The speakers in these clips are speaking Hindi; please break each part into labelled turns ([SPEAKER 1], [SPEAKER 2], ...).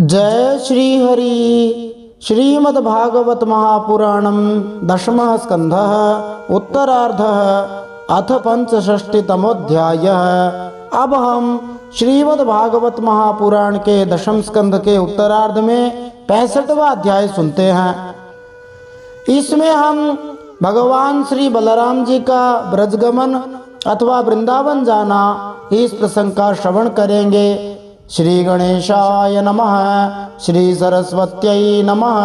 [SPEAKER 1] जय श्री हरि। श्रीमद्भागवत महापुराणम दशमः स्कंधः उत्तरार्धः अथ पंचषष्टितमोऽध्यायः। अब हम श्रीमद्भागवत महापुराण के दशम स्कंध के उत्तरार्ध में 65वां अध्याय सुनते हैं। इसमें हम भगवान श्री बलराम जी का ब्रजगमन अथवा वृंदावन जाना इस प्रसंग का श्रवण करेंगे। श्री गणेशाय नमः, श्री सरस्वत्यै नमः,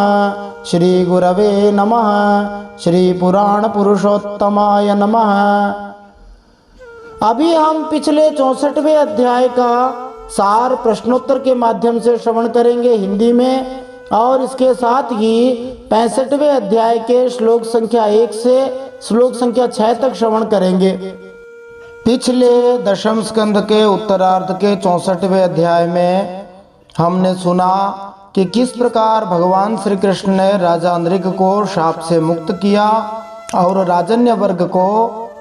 [SPEAKER 1] श्री गुरवे नमः, श्री पुराण पुरुषोत्तमाय नमः। अभी हम पिछले 64वें अध्याय का सार प्रश्नोत्तर के माध्यम से श्रवण करेंगे हिंदी में, और इसके साथ ही 65वें अध्याय के श्लोक संख्या 1 से श्लोक संख्या 6 तक श्रवण करेंगे। पिछले दशम स्कंध के उत्तरार्ध के 64वें अध्याय में हमने सुना कि किस प्रकार भगवान श्री कृष्ण ने राजा नृग को शाप से मुक्त किया और राजन्य वर्ग को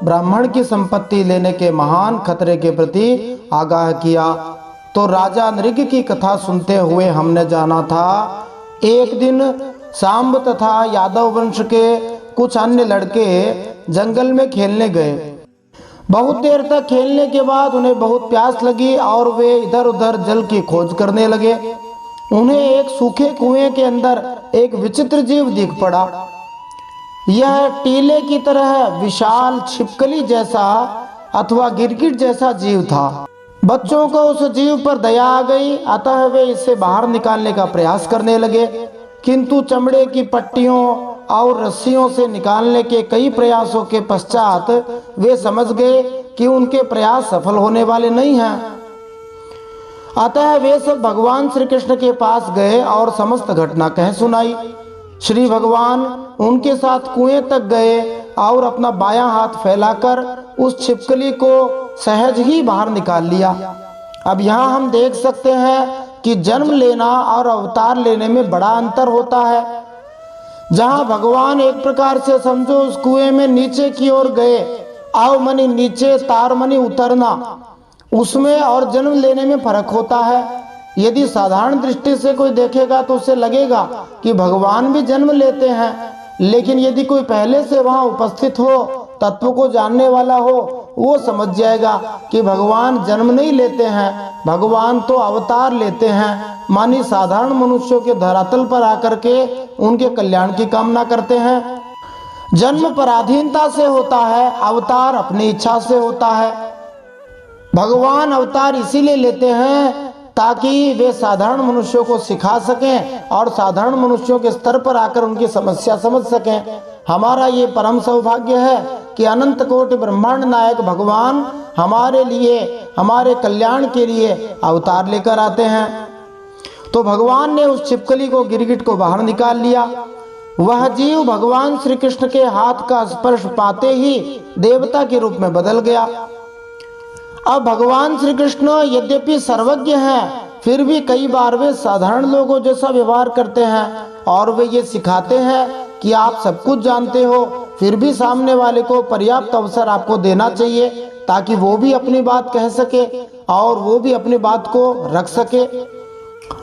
[SPEAKER 1] ब्राह्मण की संपत्ति लेने के महान खतरे के प्रति आगाह किया। तो राजा नृग की कथा सुनते हुए हमने जाना था, एक दिन सांब तथा यादव वंश के कुछ अन्य लड़के जंगल में खेलने गए। बहुत देर तक खेलने के बाद उन्हें बहुत प्यास लगी और वे इधर उधर जल की खोज करने लगे। उन्हें एक सूखे कुएं के अंदर एक विचित्र जीव दिख पड़ा। यह टीले की तरह विशाल छिपकली जैसा अथवा गिरगिट जैसा जीव था। बच्चों को उस जीव पर दया आ गई, अतः वे इसे बाहर निकालने का प्रयास करने लगे, किंतु चमड़े की पट्टियों और रस्सियों से निकालने के कई प्रयासों के पश्चात वे समझ गए कि उनके प्रयास सफल होने वाले नहीं हैं। अतः वे सब भगवान श्री कृष्ण के पास गए और समस्त घटना कह सुनाई। श्री भगवान उनके साथ कुएं तक गए और अपना बायां हाथ फैलाकर उस छिपकली को सहज ही बाहर निकाल लिया। अब यहाँ हम देख सकते हैं कि जन्म लेना और अवतार लेने में बड़ा अंतर होता है। जहाँ भगवान एक प्रकार से समझो उस कुएं में नीचे की ओर गए, आओ मनी नीचे तार मनी उतरना, उसमें और जन्म लेने में फर्क होता है। यदि साधारण दृष्टि से कोई देखेगा तो उसे लगेगा कि भगवान भी जन्म लेते हैं, लेकिन यदि कोई पहले से वहाँ उपस्थित हो, तत्व को जानने वाला हो, वो समझ जाएगा कि भगवान जन्म नहीं लेते हैं, भगवान तो अवतार लेते हैं, मानी साधारण मनुष्यों के धरातल पर आकर के उनके कल्याण की कामना करते हैं। जन्म पराधीनता से होता है, अवतार अपनी इच्छा से होता है। भगवान अवतार इसीलिए लेते हैं ताकि वे साधारण मनुष्यों को सिखा सकें और साधारण मनुष्यों के स्तर पर आकर उनकी समस्या समझ सकें। हमारा ये परम सौभाग्य है कि अनंत कोटि ब्रह्मांड नायक भगवान हमारे लिए, हमारे कल्याण के लिए अवतार लेकर आते हैं। तो भगवान ने उस छिपकली को, गिरगिट को बाहर निकाल लिया। वह जीव भगवान श्री कृष्ण के हाथ का स्पर्श पाते ही देवता के रूप में बदल गया। अब भगवान श्री कृष्ण यद्यपि सर्वज्ञ हैं, फिर भी कई बार वे साधारण लोगों जैसा व्यवहार करते हैं और वे ये सिखाते हैं कि आप सब कुछ जानते हो, फिर भी सामने वाले को पर्याप्त अवसर आपको देना चाहिए ताकि वो भी अपनी बात कह सके और वो भी अपनी बात को रख सके।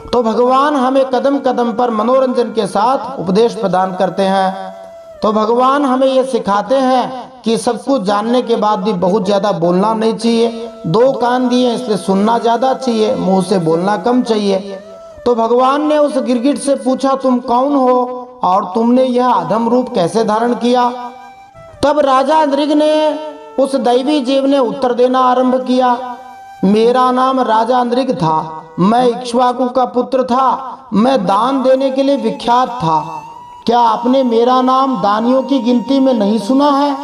[SPEAKER 1] तो भगवान हमें कदम कदम पर मनोरंजन के साथ उपदेश प्रदान करते हैं। तो भगवान हमें ये सिखाते हैं कि सब कुछ जानने के बाद भी बहुत ज़्यादा बोलना नहीं चाहिए। 2 कान दिए इसलिए सुनना ज़्यादा चाहिए, मुंह से बोलना कम चाहिए। तो भगवान ने उस गिरगिट से पूछा, तुम कौन हो और तुमने यह अधम रूप कैसे धारण किया? तब राजा नृग ने, उस दैवी जीव ने उत्तर देना आरंभ किया, मेरा नाम राजा नृग था, मैं इक्ष्वाकु का पुत्र था, मैं दान देने के लिए विख्यात था। क्या आपने मेरा नाम दानियों की गिनती में नहीं सुना है?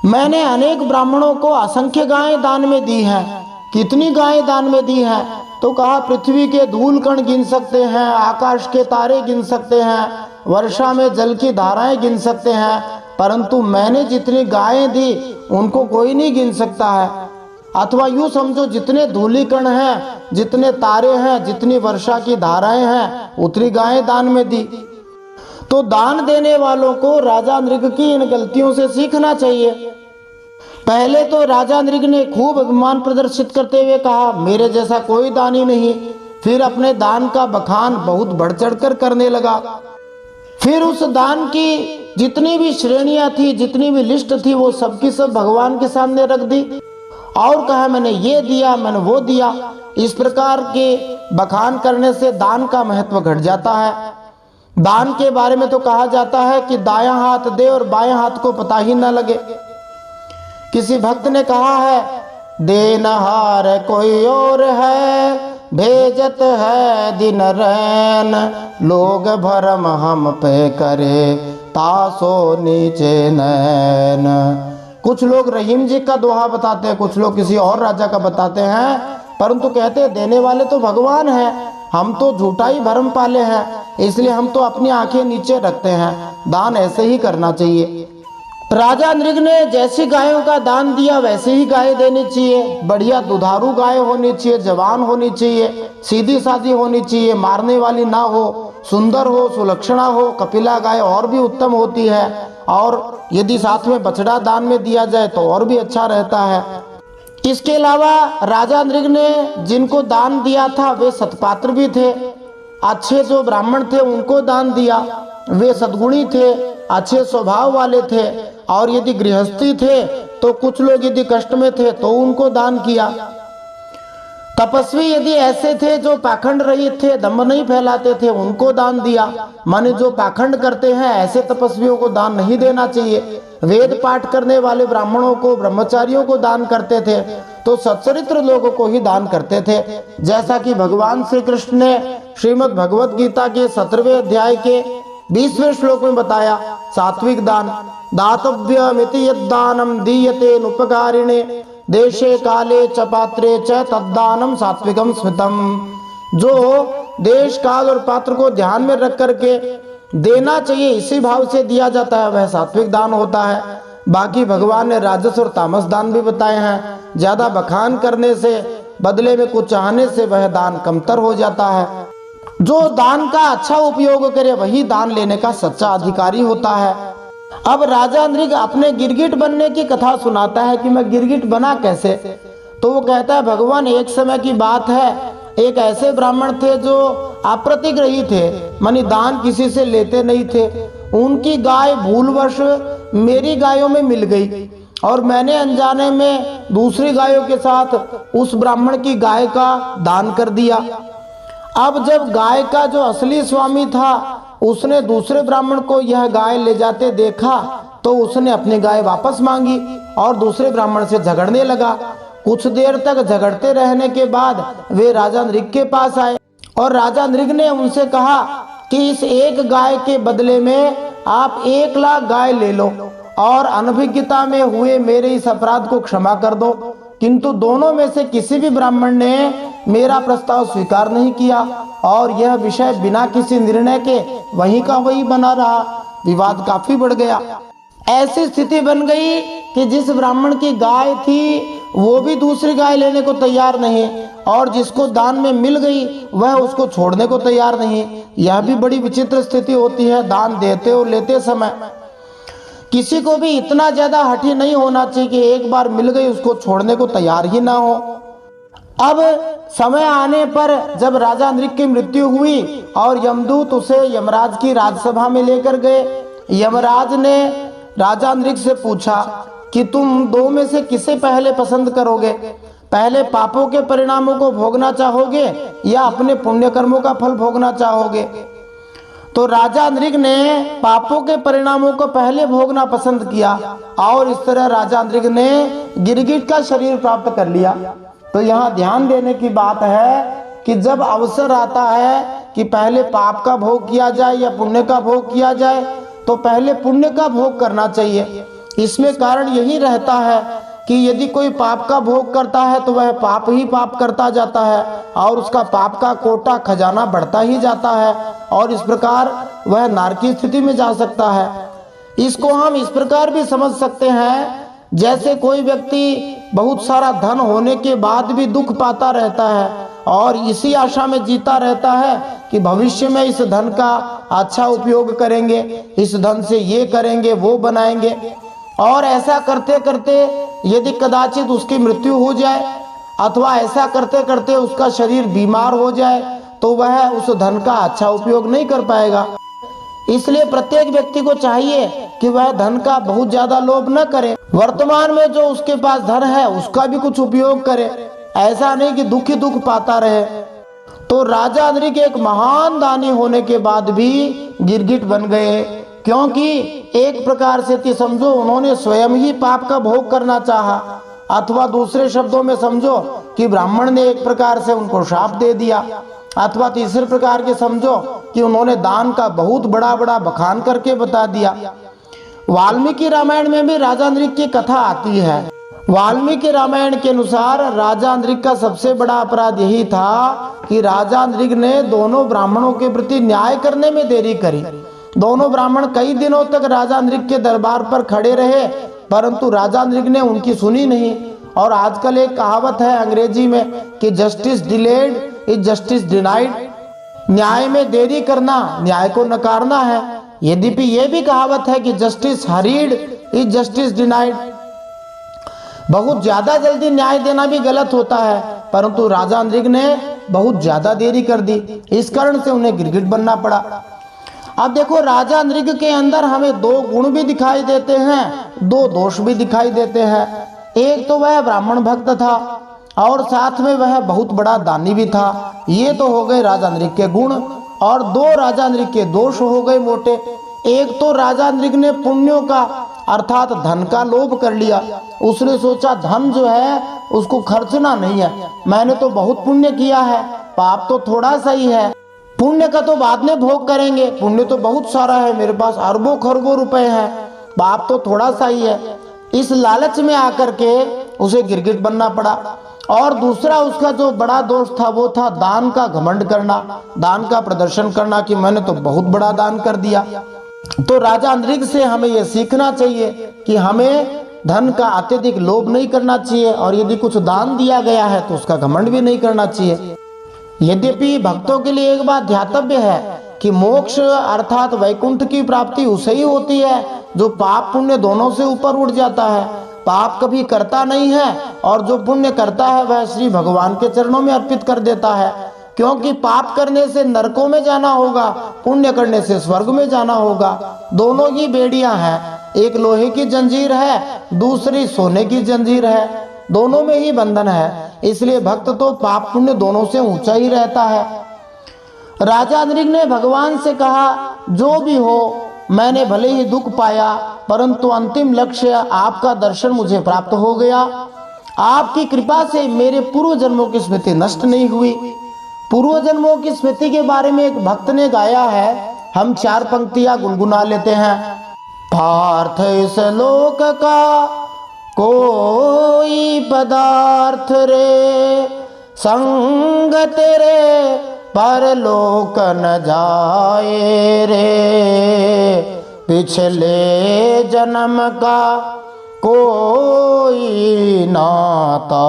[SPEAKER 1] मैंने अनेक ब्राह्मणों को असंख्य गायें दान में दी हैं। कितनी गायें दान में दी हैं? तो कहा, पृथ्वी के धूल कण गिन सकते हैं, आकाश के तारे गिन सकते हैं, वर्षा में जल की धाराएं गिन सकते हैं, परंतु मैंने जितनी गायें दी उनको कोई नहीं गिन सकता है। अथवा यूँ समझो, जितने धूलिकण हैं, जितने तारे हैं, जितनी वर्षा की धाराएं हैं, उतनी गायें दान में दी। तो दान देने वालों को राजा नृग की इन गलतियों से सीखना चाहिए। पहले तो राजा नृग ने खूब अभिमान प्रदर्शित करते हुए कहा, मेरे जैसा कोई दानी नहीं, फिर अपने दान का बखान बहुत बढ़ चढ़कर करने लगा। फिर उस दान की जितनी भी श्रेणियां थी, जितनी भी लिस्ट थी, वो सबकी सब भगवान के सामने रख दी और कहा मैंने ये दिया, मैंने वो दिया। इस प्रकार के बखान करने से दान का महत्व घट जाता है। दान के बारे में तो कहा जाता है कि दायां हाथ दे और बाएं हाथ को पता ही न लगे। किसी भक्त ने कहा है, देनहार कोई और है, भेजत है दिन रैन, लोग भरम हम पे करे, तासो नीचे नैन। कुछ लोग रहीम जी का दोहा बताते हैं, कुछ लोग किसी और राजा का बताते हैं, परंतु कहते हैं देने वाले तो भगवान हैं, हम तो झूठा ही भरम पाले हैं, इसलिए हम तो अपनी आंखें नीचे रखते हैं। दान ऐसे ही करना चाहिए। राजा नृग ने जैसी गायों का दान दिया वैसे ही गाय देनी चाहिए। बढ़िया दुधारू गाय होनी चाहिए, जवान होनी चाहिए, सीधी सादी होनी चाहिए, मारने वाली ना हो, सुंदर हो, सुलक्षणा हो। कपिला गाय और भी उत्तम होती है, और यदि साथ में बछड़ा दान में दिया जाए तो और भी अच्छा रहता है। इसके अलावा राजा नृग ने जिनको दान दिया था वे सत्पात्र भी थे। अच्छे जो ब्राह्मण थे उनको दान दिया, वे सद्गुणी थे, अच्छे स्वभाव वाले थे। और यदि गृहस्थी थे तो कुछ लोग यदि कष्ट में थे तो उनको दान किया। तपस्वी यदि ऐसे थे जो पाखंड रहित थे, दम्भ नहीं फैलाते थे, उनको दान दिया। माने जो पाखंड करते हैं ऐसे तपस्वियों को दान नहीं देना चाहिए। वेद पाठ करने वाले ब्राह्मणों को, ब्रह्मचारियों को दान करते थे, तो सच्चरित्र लोगों को ही दान करते थे। जैसा कि भगवान श्री कृष्ण ने श्रीमद् भगवत गीता के 17वें अध्याय के 20वें श्लोक में बताया, सात्विक दान दातव्यमिति यद्दानम दीयते नुपकारिणे, देशे काले च पात्रे च तद्दानम सात्विकम स्मृतम। जो देश काल और पात्र को ध्यान में रख करके देना चाहिए, इसी भाव से दिया जाता है, वह सात्विक दान होता है। बाकी भगवान ने राजस और तामस दान भी बताए हैं। ज्यादा बखान करने से, बदले में कुछ चाहने से वह दान कमतर हो जाता है। जो दान का अच्छा उपयोग करे वही दान लेने का सच्चा अधिकारी होता है। अब राजा नृग अपने गिरगिट बनने की कथा सुनाता है कि मैं गिरगिट बना कैसे। तो वो कहता है, भगवान एक समय की बात है, एक ऐसे ब्राह्मण थे जो अप्रतिग्रही थे, मानी दान किसी से लेते नहीं थे। उनकी गाय भूलवश मेरी गायों में मिल गई और मैंने अनजाने में दूसरी गायों के साथ उस ब्राह्मण की गाय का दान कर दिया। अब जब गाय का जो असली स्वामी था उसने दूसरे ब्राह्मण को यह गाय ले जाते देखा तो उसने अपनी गाय वापस मांगी और दूसरे ब्राह्मण से झगड़ने लगा। कुछ देर तक झगड़ते रहने के बाद वे राजा नृग के पास आए और राजा नृग ने उनसे कहा कि इस एक गाय के बदले में आप 1 लाख गाय ले लो और अनभिज्ञता में हुए मेरे इस अपराध को क्षमा कर दो। किंतु दोनों में से किसी भी ब्राह्मण ने मेरा प्रस्ताव स्वीकार नहीं किया और यह विषय बिना किसी निर्णय के वहीं का वहीं बना रहा। विवाद काफी बढ़ गया। ऐसी स्थिति बन गई कि जिस ब्राह्मण की गाय थी वो भी दूसरी गाय लेने को तैयार नहीं और जिसको दान में मिल गई वह उसको छोड़ने को तैयार नहीं। यह भी बड़ी विचित्र स्थिति होती है दान देते और लेते समय। किसी को भी इतना ज्यादा हठी नहीं होना चाहिए कि एक बार मिल गई उसको छोड़ने को तैयार ही ना हो। अब समय आने पर जब राजा नृग की मृत्यु हुई और यमदूत उसे यमराज की राजसभा में लेकर गए, यमराज ने राजा नृग से पूछा कि तुम दो में से किसे पहले पसंद करोगे, पहले पापों के परिणामों को भोगना चाहोगे या अपने पुण्य कर्मों का फल भोगना चाहोगे। तो राजा नृग ने पापों के परिणामों को पहले भोगना पसंद किया और इस तरह राजा नृग ने गिरगिट का शरीर प्राप्त कर लिया। तो यहाँ ध्यान देने की बात है कि जब अवसर आता है कि पहले पाप का भोग किया जाए या पुण्य का भोग किया जाए तो पहले पुण्य का भोग करना चाहिए। इसमें कारण यही रहता है कि यदि कोई पाप का भोग करता है तो वह पाप ही पाप करता जाता है और उसका पाप का कोटा खजाना बढ़ता ही जाता है और इस प्रकार वह नरकी स्थिति में जा सकता है। इसको हम इस प्रकार भी समझ सकते हैं, जैसे कोई व्यक्ति बहुत सारा धन होने के बाद भी दुख पाता रहता है और इसी आशा में जीता रहता है कि भविष्य में इस धन का अच्छा उपयोग करेंगे, इस धन से ये करेंगे वो बनाएंगे, और ऐसा करते करते यदि कदाचित उसकी मृत्यु हो जाए अथवा ऐसा करते करते उसका शरीर बीमार हो जाए तो वह उस धन का अच्छा उपयोग नहीं कर पाएगा। इसलिए प्रत्येक व्यक्ति को चाहिए कि वह धन का बहुत ज्यादा लोभ न करे। वर्तमान में जो उसके पास धन है उसका भी कुछ उपयोग करे, ऐसा नहीं कि दुख ही दुख पाता रहे। तो राजा अदरिक एक महान दानी होने के बाद भी गिरगिट बन गए, क्योंकि एक प्रकार से समझो उन्होंने स्वयं ही पाप का भोग करना चाहा, अथवा दूसरे शब्दों में समझो कि ब्राह्मण ने एक प्रकार से उनको शाप दे दिया, अथवा तीसरे प्रकार के समझो कि उन्होंने दान का बहुत बड़ा बड़ा बखान करके बता दिया। वाल्मीकि रामायण में भी राजा अदरिक की कथा आती है। वाल्मीकि रामायण के अनुसार राजा अदरिक का सबसे बड़ा अपराध यही था कि राजा अदरिक ने दोनों ब्राह्मणों के प्रति न्याय करने में देरी करी। दोनों ब्राह्मण कई दिनों तक राजा अदरिक के दरबार पर खड़े रहे, परंतु राजा अदरिक ने उनकी सुनी नहीं। और आजकल एक कहावत है अंग्रेजी में कि justice delayed is justice denied, न्याय में देरी करना न्याय को नकारना है। यद्यपि यह भी कहावत है कि justice hurried is justice denied, बहुत ज्यादा जल्दी न्याय देना भी गलत होता है, परंतु राजा अदरिक ने बहुत ज्यादा देरी कर दी, इस कारण से उन्हें गिरगिट बनना पड़ा। अब देखो राजा अदरिक के अंदर हमें दो गुण भी दिखाई देते हैं, दो दोष भी दिखाई देते हैं। एक तो वह ब्राह्मण भक्त था और साथ में वह बहुत बड़ा दानी भी था। ये तो हो गए राजा अदरिक के गुण, और दो राजा अदरिक के दोष हो गए मोटे। एक तो राजा अदरिक ने पुण्यों का अर्थात धन का लोभ कर लिया। उसने सोचा धन जो है उसको खर्चना नहीं है, मैंने तो बहुत पुण्य किया है, पाप तो थोड़ा सा ही है, पुण्य का तो बाद में भोग करेंगे, पुण्य तो बहुत सारा है, मेरे पास अरबों खरबों रुपए हैं, पाप तो थोड़ा सा ही है। इस लालच में आकर के उसे गिरगिट बनना पड़ा। और दूसरा उसका जो बड़ा दोष था वो था दान का घमंड करना, दान का प्रदर्शन करना कि मैंने तो बहुत बड़ा दान कर दिया। तो राजा अदरिक से हमें यह सीखना चाहिए कि हमें धन का अत्यधिक लोभ नहीं करना चाहिए, और यदि कुछ दान दिया गया है तो उसका घमंड भी नहीं करना चाहिए। यद्यपि भक्तों के लिए एक बात ध्यातव्य है कि मोक्ष अर्थात वैकुंठ की प्राप्ति उसे ही होती है जो पाप पुण्य दोनों से ऊपर उठ जाता है। पाप कभी करता नहीं है, और जो पुण्य करता है वह श्री भगवान के चरणों में अर्पित कर देता है, क्योंकि पाप करने से नरकों में जाना होगा, पुण्य करने से स्वर्ग में जाना होगा। दोनों ही बेड़ियां हैं, एक लोहे की जंजीर है, दूसरी सोने की जंजीर है, दोनों में ही बंधन है। इसलिए भक्त तो पाप पुण्य दोनों से ऊंचा ही रहता है। राजा अदरिक ने भगवान से कहा जो भी हो, मैंने भले ही दुख पाया, परंतु अंतिम लक्ष्य आपका दर्शन मुझे प्राप्त हो गया। आपकी कृपा से मेरे पूर्व जन्मों की स्मृति नष्ट नहीं हुई। पूर्व जन्मों की स्मृति के बारे में एक भक्त ने गाया है, हम 4 पंक्तियां गुनगुना लेते हैं। पार्थ इस लोक का कोई पदार्थ रे, संग तेरे परलोक न जाए रे, पिछले जन्म का कोई नाता,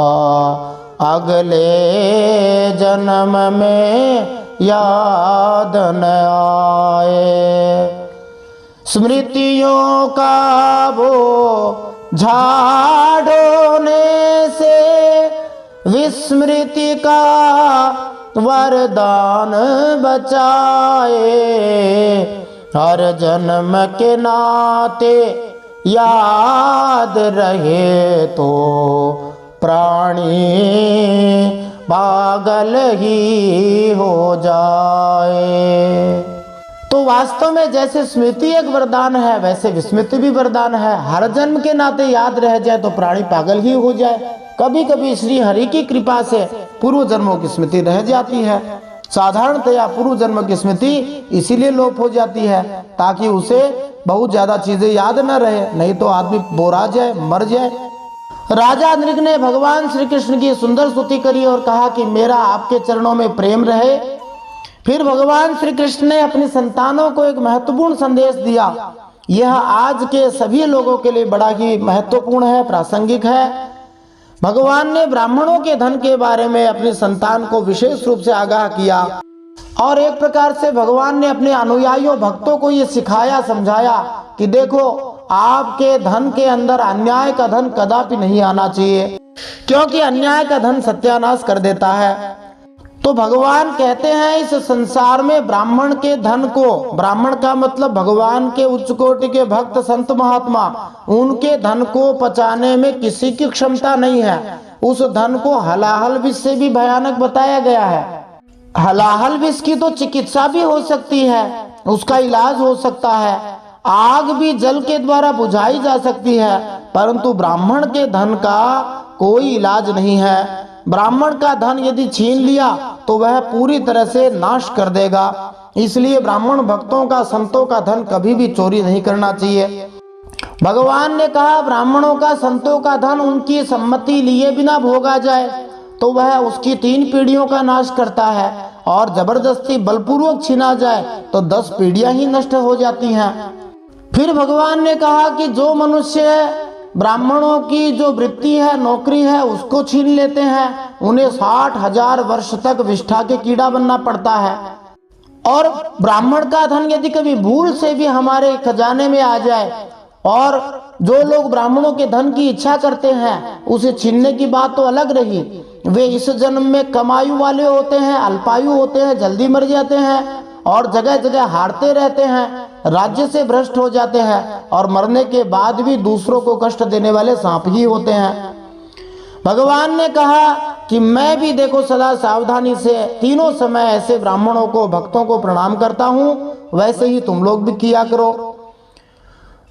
[SPEAKER 1] अगले जन्म में याद न आए। स्मृतियों का वो झाड़ोने से विस्मृति का वरदान बचाए, हर जन्म के नाते याद रहे तो प्राणी पागल ही हो जाए। तो वास्तव में जैसे स्मृति एक वरदान है, वैसे विस्मृति भी वरदान है। हर जन्म के नाते याद रह जाए तो प्राणी पागल ही हो जाए। कभी कभी श्री हरि की कृपा से पूर्व जन्मों की स्मृति रह जाती है। साधारणतया पूर्व जन्म की स्मृति इसीलिए लोप हो जाती है ताकि उसे बहुत ज्यादा चीजें याद न रहे, नहीं तो आदमी बोरा जाए, मर जाए। राजा अदरिक ने भगवान श्री कृष्ण की सुंदर स्तुति करी और कहा कि मेरा आपके चरणों में प्रेम रहे। फिर भगवान श्री कृष्ण ने अपनी संतानों को एक महत्वपूर्ण संदेश दिया। यह आज के सभी लोगों के लिए बड़ा ही महत्वपूर्ण है, प्रासंगिक है। भगवान ने ब्राह्मणों के धन के बारे में अपनी संतान को विशेष रूप से आगाह किया और एक प्रकार से भगवान ने अपने अनुयायियों भक्तों को ये सिखाया, समझाया कि देखो आपके धन के अंदर अन्याय का धन कदापि नहीं आना चाहिए। क्योंकि अन्याय का धन सत्यानाश कर देता है। तो भगवान कहते हैं इस संसार में ब्राह्मण के धन को, ब्राह्मण का मतलब भगवान के उच्च कोटि के भक्त संत महात्मा, उनके धन को पचाने में किसी की क्षमता नहीं है। उस धन को हलाहल विष से भी भयानक बताया गया है। हलाहल विष की तो चिकित्सा भी हो सकती है, उसका इलाज हो सकता है, आग भी जल के द्वारा बुझाई जा सकती है, परंतु ब्राह्मण के धन का कोई इलाज नहीं है। ब्राह्मण का धन यदि छीन लिया तो वह पूरी तरह से नाश कर देगा। इसलिए ब्राह्मण भक्तों का, संतों का धन कभी भी चोरी नहीं करना चाहिए। भगवान ने कहा ब्राह्मणों का, संतों का धन उनकी सम्मति लिए बिना भोगा जाए तो वह उसकी 3 पीढ़ियों का नाश करता है, और जबरदस्ती बलपूर्वक छीना जाए तो 10 पीढ़ियां ही नष्ट हो जाती हैं। फिर भगवान ने कहा कि जो मनुष्य ब्राह्मणों की जो वृत्ति है, नौकरी है, उसको छीन लेते हैं, उन्हें 60,000 वर्ष तक विष्ठा के कीड़ा बनना पड़ता है। और ब्राह्मण का धन यदि कभी भूल से भी हमारे खजाने में आ जाए, और जो लोग ब्राह्मणों के धन की इच्छा करते हैं उसे छीनने की बात तो अलग रही, वे इस जन्म में कम आयु वाले होते हैं, अल्पायु होते हैं, जल्दी मर जाते हैं, और जगह जगह हारते रहते हैं, राज्य से भ्रष्ट हो जाते हैं, और मरने के बाद भी दूसरों को कष्ट देने वाले सांप ही होते हैं। भगवान ने कहा कि मैं भी देखो सदा सावधानी से तीनों समय ऐसे ब्राह्मणों को, भक्तों को प्रणाम करता हूं, वैसे ही तुम लोग भी किया करो।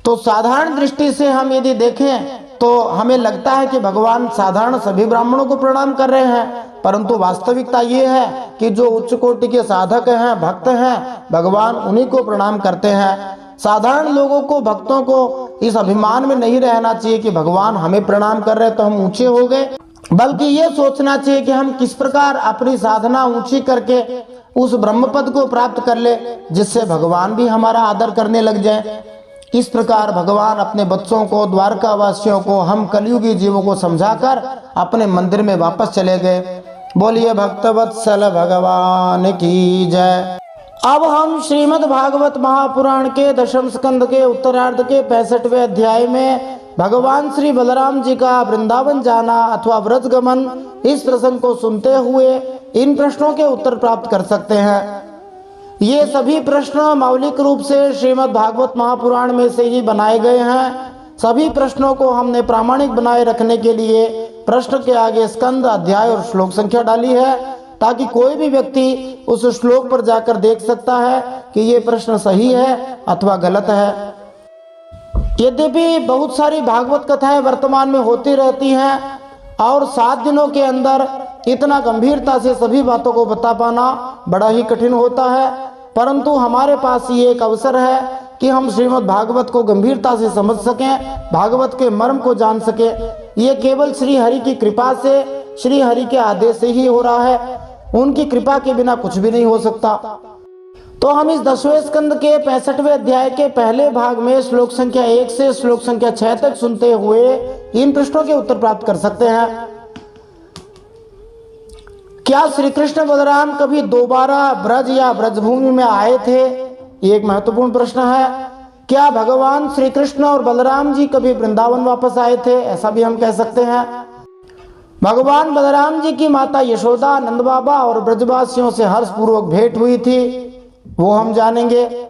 [SPEAKER 1] तो साधारण दृष्टि से हम यदि देखें तो हमें लगता है कि भगवान साधारण सभी ब्राह्मणों को प्रणाम कर रहे हैं, परंतु वास्तविकता ये है कि जो उच्च कोटि के साधक हैं, भक्त हैं, भगवान उन्हीं को प्रणाम करते हैं। साधारण लोगों को, भक्तों को इस अभिमान में नहीं रहना चाहिए कि भगवान हमें प्रणाम कर रहे तो हम ऊंचे हो गए, बल्कि ये सोचना चाहिए कि हम किस प्रकार अपनी साधना ऊंची करके उस ब्रह्म पद को प्राप्त कर ले, जिससे भगवान भी हमारा आदर करने लग जाए। इस प्रकार भगवान अपने बच्चों को, द्वारका वासियों को, हम कलयुगी जीवों को समझाकर अपने मंदिर में वापस चले गए। बोलिए भक्तवत्सल भगवान की जय। अब हम श्रीमद् भागवत महापुराण के 10वें स्कंद के उत्तरार्ध के 65वें अध्याय में भगवान श्री बलराम जी का वृंदावन जाना अथवा व्रजगमन, इस प्रसंग को सुनते हुए इन प्रश्नों के उत्तर प्राप्त कर सकते हैं। ये सभी प्रश्न मौलिक रूप से श्रीमद् भागवत महापुराण में से ही बनाए गए हैं। सभी प्रश्नों को हमने प्रामाणिक बनाए रखने के लिए प्रश्न के आगे स्कंद, अध्याय और श्लोक संख्या डाली है, ताकि कोई भी व्यक्ति उस श्लोक पर जाकर देख सकता है कि ये प्रश्न सही है अथवा गलत है। यद्यपि बहुत सारी भागवत कथाएं वर्तमान में होती रहती हैं, और 7 दिनों के अंदर इतना गंभीरता से सभी बातों को बता पाना बड़ा ही कठिन होता है, परंतु हमारे पास ये एक अवसर है कि हम श्रीमद् भागवत को गंभीरता से समझ सकें, भागवत के मर्म को जान सकें। ये केवल श्री हरि की कृपा से, श्री हरि के आदेश से ही हो रहा है, उनकी कृपा के बिना कुछ भी नहीं हो सकता। तो हम इस 10वें स्कंद के 65वें अध्याय के पहले भाग में श्लोक संख्या 1 से श्लोक संख्या 6 तक सुनते हुए इन प्रश्नों के उत्तर प्राप्त कर सकते हैं। क्या श्री कृष्ण बलराम कभी दोबारा ब्रज या ब्रजभूमि में आए थे? ये एक महत्वपूर्ण प्रश्न है। क्या भगवान श्री कृष्ण और बलराम जी कभी वृंदावन वापस आए थे? ऐसा भी हम कह सकते हैं। भगवान बलराम जी की माता यशोदा, नंद बाबा और ब्रजवासियों से हर्षपूर्वक भेंट हुई थी, वो हम जानेंगे।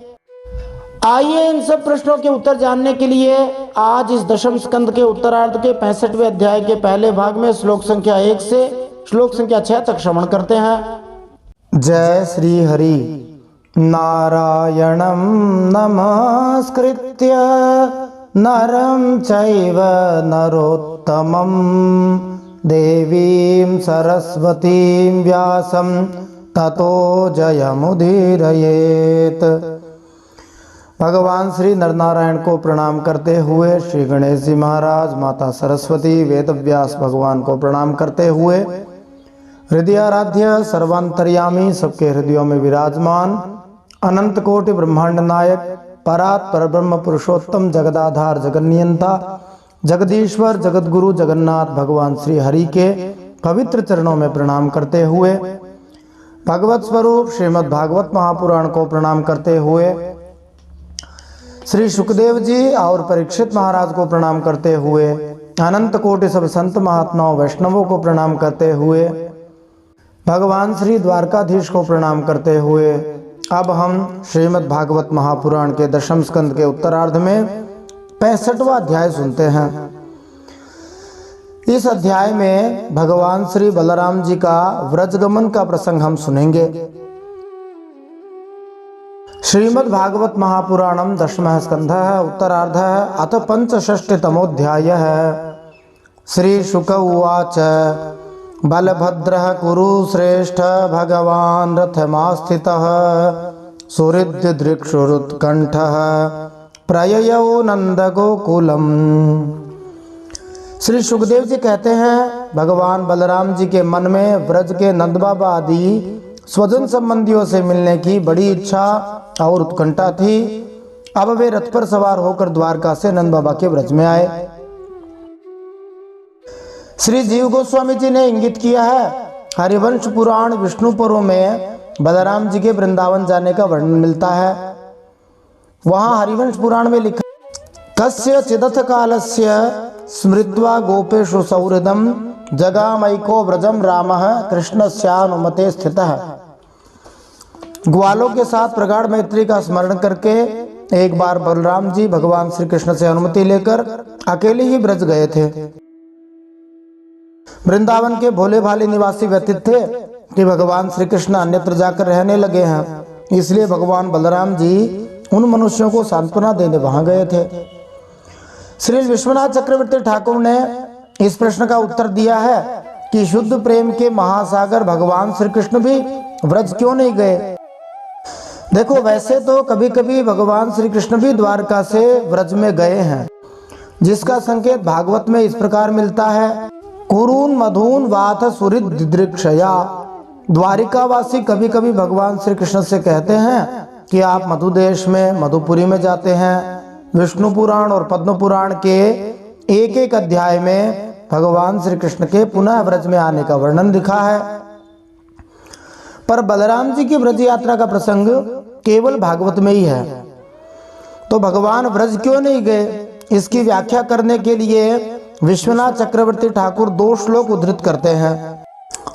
[SPEAKER 1] आइए इन सब प्रश्नों के उत्तर जानने के लिए आज इस 10वें स्कंद के उत्तरार्ध के 65वें अध्याय के पहले भाग में श्लोक संख्या 1 से श्लोक संख्या 6 तक श्रवण करते हैं। जय श्री हरि। नारायणं नमस्कृत्य नरं चैव नरोत्तमं देवीं सरस्वतीं व्यासं ततो जयमुदीरयेत्। भगवान श्री नरनारायण को प्रणाम करते हुए, श्री गणेश जी महाराज, माता सरस्वती, वेद व्यास भगवान को प्रणाम करते हुए, हृदयाराध्य सर्वांतर्यामी, सबके हृदयों में विराजमान, अनंत कोटि ब्रह्मांड नायक, परात् परब्रह्म पुरुषोत्तम, जगदाधार, जगन्नियंता, जगदीश्वर, जगतगुरु, जगन्नाथ भगवान श्री हरि के पवित्र चरणों में प्रणाम करते हुए, भगवत स्वरूप श्रीमद् भागवत महापुराण को प्रणाम करते हुए, श्री सुखदेव जी और परीक्षित महाराज को प्रणाम करते हुए, अनंत कोटि सब संत महात्माओं वैष्णवों को प्रणाम करते हुए, भगवान श्री द्वारकाधीश को प्रणाम करते हुए अब हम श्रीमद् भागवत महापुराण के दशम स्कंद के उत्तरार्ध में 65वां अध्याय सुनते हैं। इस अध्याय में भगवान श्री बलराम जी का व्रजगमन का प्रसंग हम सुनेंगे। श्रीमद् भागवत महापुराणम दशमः स्कंधः उत्तरार्धः अथ पंचषष्टितमोऽध्यायः। श्री शुक उवाच बलभद्रः कुरुश्रेष्ठ भगवान् रथमास्थितः सुहृद्दृक्षुरुत्कण्ठः प्रययौ नंदगोकुलम्। श्री सुखदेव जी कहते हैं, भगवान बलराम जी के मन में व्रज के नंद बाबा आदि स्वजन संबंधियों से मिलने की बड़ी इच्छा और उत्कंठा थी। अब वे रथ पर सवार होकर द्वारका से नंद बाबा के व्रज में आए। श्री जीव गोस्वामी जी ने इंगित किया है, हरिवंश पुराण विष्णु पर्व में बलराम जी के वृंदावन जाने का वर्णन मिलता है। वहां हरिवंश पुराण में लिखा, कस्य चिदथ कालस्य स्मृत्वा गोपेषु सौहृदम जगामैको व्रजम रामः कृष्णस्यानुमते स्थितः। ग्वालों के साथ प्रगाढ़ मैत्री का स्मरण करके एक बार बलराम जी भगवान श्री कृष्ण से अनुमति लेकर अकेले ही ब्रज गए थे। वृंदावन के भोले भाले निवासी व्यतीत थे कि भगवान श्री कृष्ण अन्यत्र जाकर रहने लगे हैं, इसलिए भगवान बलराम जी उन मनुष्यों को सांत्वना देने वहां गए थे। श्री विश्वनाथ चक्रवर्ती ठाकुर ने इस प्रश्न का उत्तर दिया है कि शुद्ध प्रेम के महासागर भगवान श्री कृष्ण भी व्रज क्यों नहीं गए। देखो, वैसे तो कभी कभी भगवान श्री कृष्ण भी द्वारका से व्रज में गए हैं, जिसका संकेत भागवत में इस प्रकार मिलता है, कुरून मधुन वाथ सुहृद्दृक्षया। द्वारिकावासी कभी कभी भगवान श्री कृष्ण से कहते हैं कि आप मधु देश में मधुपुरी में जाते हैं। विष्णु पुराण और पद्म पुराण के एक एक अध्याय में भगवान श्री कृष्ण के पुनः व्रज में आने का वर्णन लिखा है, पर बलराम जी की व्रज यात्रा का प्रसंग केवल भागवत में ही है। तो भगवान व्रज क्यों नहीं गए, इसकी व्याख्या करने के लिए विश्वनाथ चक्रवर्ती ठाकुर 2 श्लोक उद्धृत करते हैं,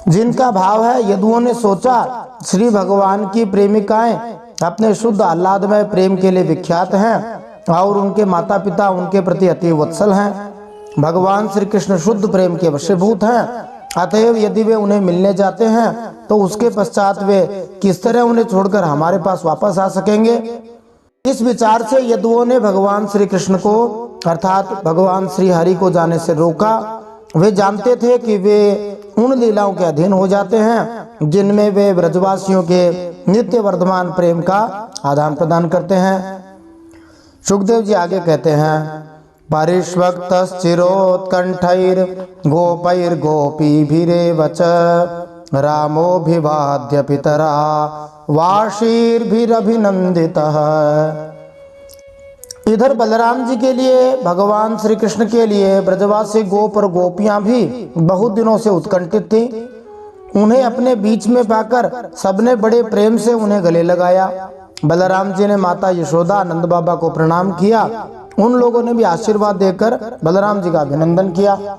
[SPEAKER 1] जिनका भाव है, यदुओं ने सोचा श्री भगवान की प्रेमिकाएं अपने शुद्ध आह्लादमय प्रेम के लिए विख्यात हैं और उनके माता पिता उनके प्रति अति वत्सल हैं। भगवान श्री कृष्ण शुद्ध प्रेम के वशीभूत हैं, अतएव यदि वे उन्हें मिलने जाते हैं तो उसके पश्चात वे किस तरह उन्हें छोड़कर हमारे पास वापस आ सकेंगे। इस विचार से यदुओं ने भगवान श्री कृष्ण को अर्थात भगवान श्री हरि को जाने से रोका। वे जानते थे कि वे उन लीलाओं के अधीन हो जाते हैं जिनमें वे ब्रजवासियों के नित्य वर्धमान प्रेम का आदान प्रदान करते हैं। सुखदेव जी आगे कहते हैं, परिष्वक्तश्चिरोत्कण्ठैर् गोपैर्गोपीभिरेव च रामोऽभिवाद्य पितरा वाशीर्भिरभिनन्दितः। इधर बलराम जी के लिए, भगवान श्री कृष्ण के लिए ब्रजवासी गोप और गोपियां भी बहुत दिनों से उत्कंठित थी। उन्हें अपने बीच में पाकर सबने बड़े प्रेम से उन्हें गले लगाया। बलराम जी ने माता यशोदा, नंद बाबा को प्रणाम किया। उन लोगों ने भी आशीर्वाद देकर बलराम जी का अभिनंदन किया।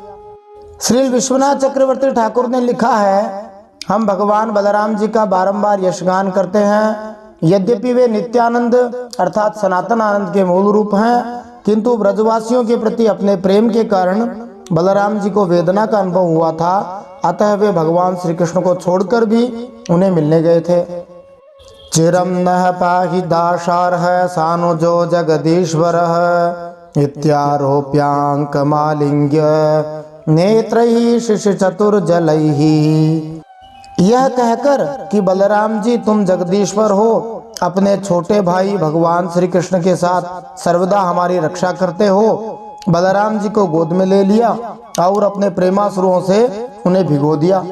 [SPEAKER 1] श्री विश्वनाथ चक्रवर्ती ठाकुर ने लिखा है, हम भगवान बलराम जी का बारंबार यशगान करते हैं। यद्यपि वे नित्यानंद अर्थात सनातन आनंद के मूल रूप हैं, किंतु ब्रजवासियों के प्रति अपने प्रेम के कारण बलराम जी को वेदना का अनुभव हुआ था, अतः वे भगवान श्री कृष्ण को छोड़कर भी उन्हें मिलने गए थे। चिरम नः पाहि दाशार्ह सानुजो जगदीश्वरः इत्यारोप्यांकमालिंग्य नेत्रैः शिशिचतुर्जलैः। यह कहकर कि बलराम जी तुम जगदीश्वर हो, अपने छोटे भाई भगवान श्री कृष्ण के साथ सर्वदा हमारी रक्षा करते हो, बलराम जी को गोद में ले लिया और अपने प्रेमाश्रुओं से उन्हें भिगो दिया।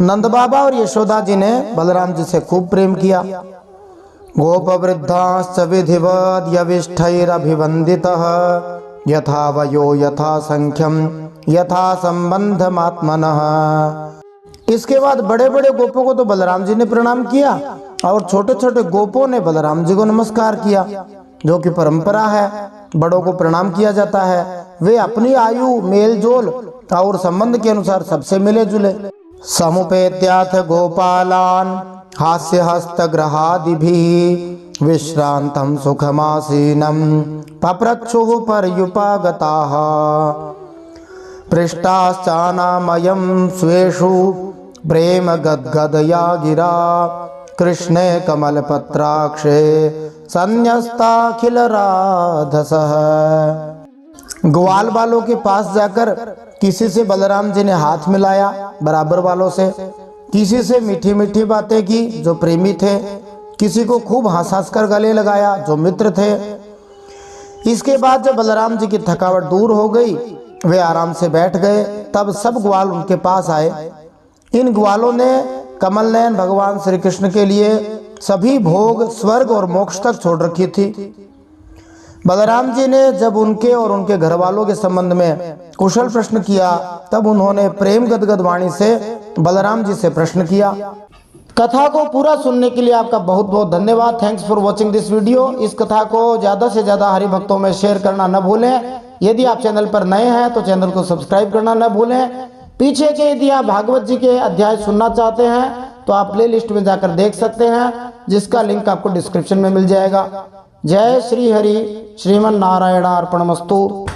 [SPEAKER 1] नंद बाबा और यशोदा जी ने बलराम जी से खूब प्रेम किया। गोप वृद्धाश्च विधिवद यविष्ठैरभिवंदितः यथा वयो यथा संख्यम यथा संबंधमात्मनः। इसके बाद बड़े बड़े गोपों को तो बलराम जी ने प्रणाम किया और छोटे छोटे गोपों ने बलराम जी को नमस्कार किया, जो कि परंपरा है, बड़ों को प्रणाम किया जाता है। वे अपनी आयु, मेलजोल और संबंध के अनुसार सबसे मिले जुले। समुपेत्याथ गोपालान हास्य हस्त ग्रहादिभिः विश्रांतं सुखमासीनं पप्रच्छुः पर्युपागताः पृष्टाश्चानामयं स्वेषु प्रेम गद्गदया गिरा कृष्णे कमलपत्राक्षे संन्यस्ताखिल राधसः। ग्वाल वालों के पास जाकर किसी से बलराम जी ने हाथ मिलाया बराबर वालों से, किसी से मीठी मीठी बातें की जो प्रेमी थे, किसी को खूब हंस हंस कर गले लगाया जो मित्र थे। इसके बाद जब बलराम जी की थकावट दूर हो गई, वे आराम से बैठ गए, तब सब ग्वाल उनके पास आए। इन ग्वालों ने कमल नयन भगवान श्री कृष्ण के लिए सभी भोग, स्वर्ग और मोक्ष तक छोड़ रखी थी। बलराम जी ने जब उनके और उनके घर वालों के संबंध में कुशल प्रश्न किया, तब उन्होंने प्रेम गदगद वाणी से बलराम जी से प्रश्न किया। कथा को पूरा सुनने के लिए आपका बहुत बहुत धन्यवाद। Thanks for watching this video. इस कथा को ज़्यादा से ज़्यादा हरि भक्तों में शेयर करना न भूलें। यदि आप चैनल पर नए हैं तो चैनल को सब्सक्राइब करना न भूलें। पीछे के यदि आप भागवत जी के अध्याय सुनना चाहते हैं तो आप प्ले लिस्ट में जाकर देख सकते हैं, जिसका लिंक आपको डिस्क्रिप्शन में मिल जाएगा। जय श्री हरि, श्रीमन नारायण अर्पणमस्तु।